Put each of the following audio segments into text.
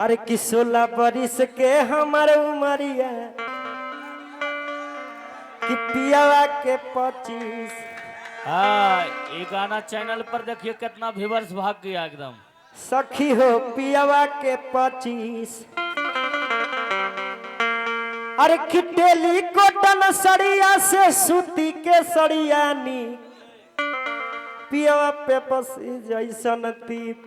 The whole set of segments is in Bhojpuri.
अरे कि 16 बरिस के हमारे उमरिया कि पियावा के 25। हाँ, ये गाना चैनल पर देखिए कितना व्यूअर्स भाग गया एकदम। सखी हो पियावा के 25। अरे कि टेली कोटन सड़िया से सूती के सड़ियानी पियावा पे बसी जैसन तीत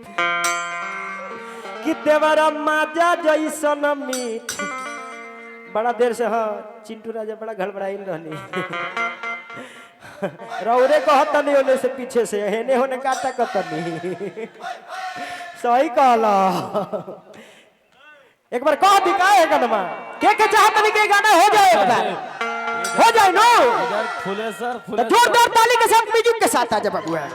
कि देवरा माजा जैसन मीठ। बड़ा देर से हाँ चिंटू राजा बड़ा गड़बड़ाइल रहनी रौरे कहतनी होने से पीछे से हेने होने काटा कहतनी सही कहला। एक बार कह दिखाए गाना के चाहतनी के गाना हो जाए एक बार हो जाए नो फुले सर फुले जोरदार ताली के साथ म्यूजिक के साथ आजा बाबू है।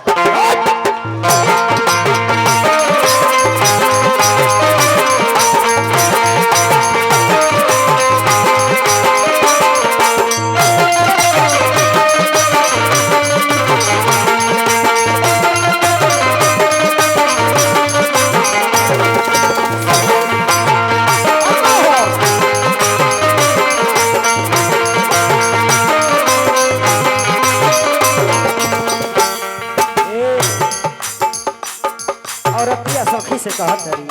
सखी से कहत रही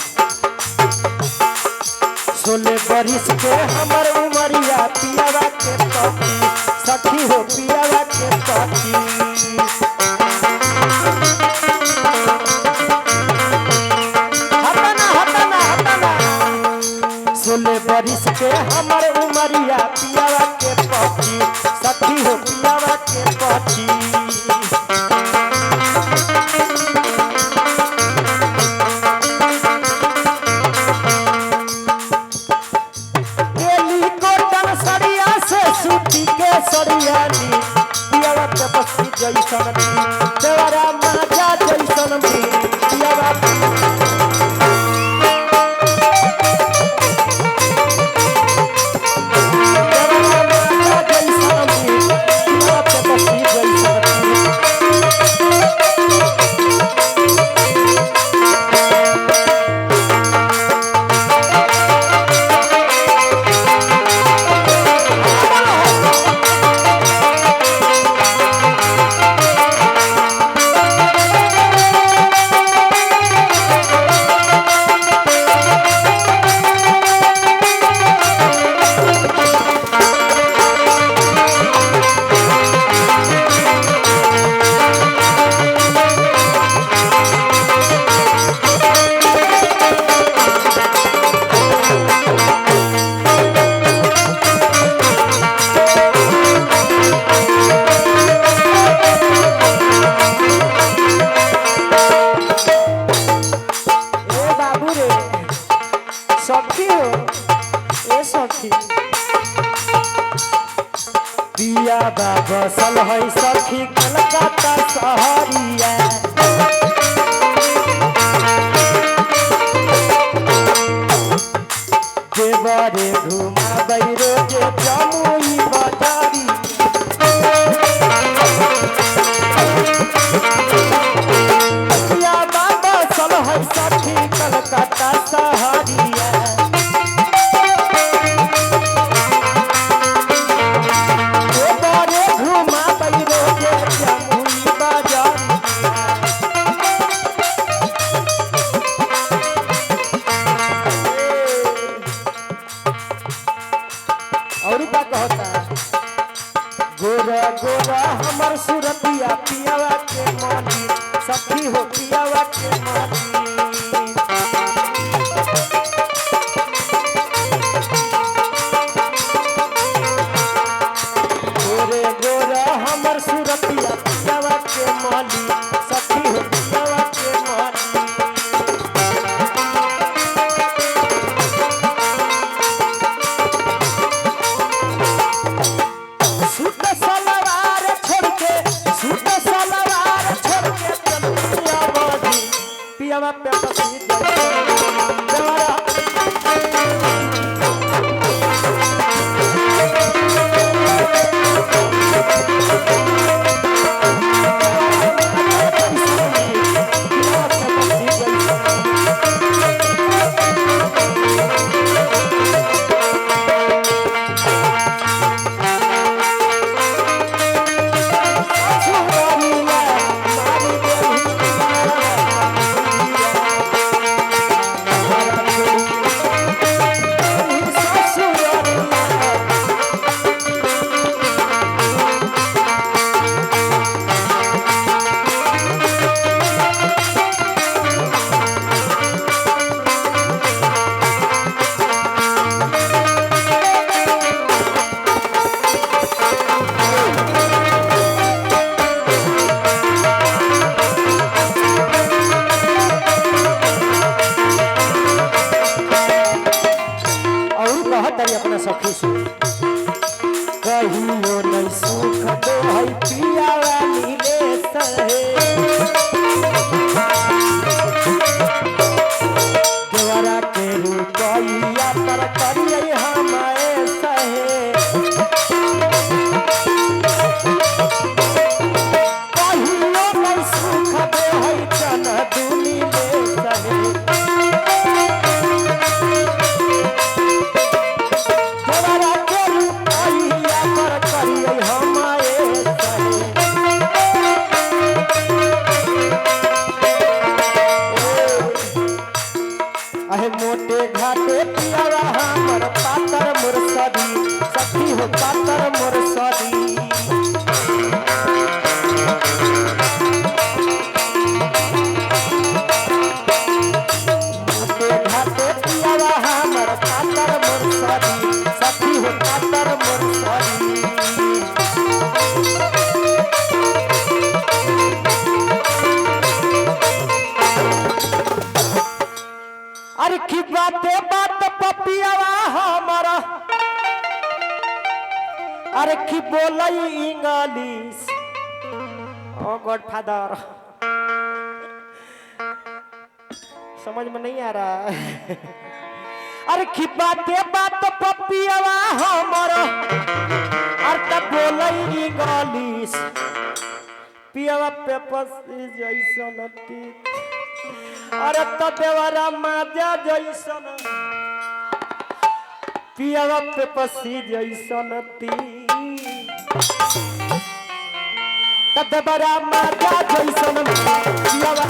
16 बरिस के हमर उमरिया पियावा के पति। सखी हो पियावा के पति। हटना हटना हटना 16 बरिस के हमर उमरिया पियावा के पति। सखी हो पियावा के पति। सड़ियानी पियावा के बसी जैसन देवरा माजा जैसन पियावा पिया बसल है सखी कलकत्ता शहरिया। देवरे घुमाबै रोजे जमुई बाजारी। पिया बसल है सखी कलकत्ता शहरिया। और क्या कहता करिए हमारे सहे कहियो नहीं सुख दे है जन दुनी ले सहे देवरा के कहिया पर करिए हमारे सहे अहे मोटे घाटे पियावा हमर पातर मुरसदी सखी हो पातर मुरसदी मोटे घाटे पियावा हमर पातर मुरसदी सखी हो पातर मुरसदी अरे की बाते बात पपियावा हमारा अरे की बोलई इंग्लिश ओ गॉडफादर समझ में नहीं आ रहा अरे की बाते बात पपियावा हमारा अरे तब बोलई इंग्लिश पियावा पेपर जैसा नती अरे तो देवरा माजा जैसन पियावा पे पसी जैसन ती तो देवरा माजा जैसन पियावा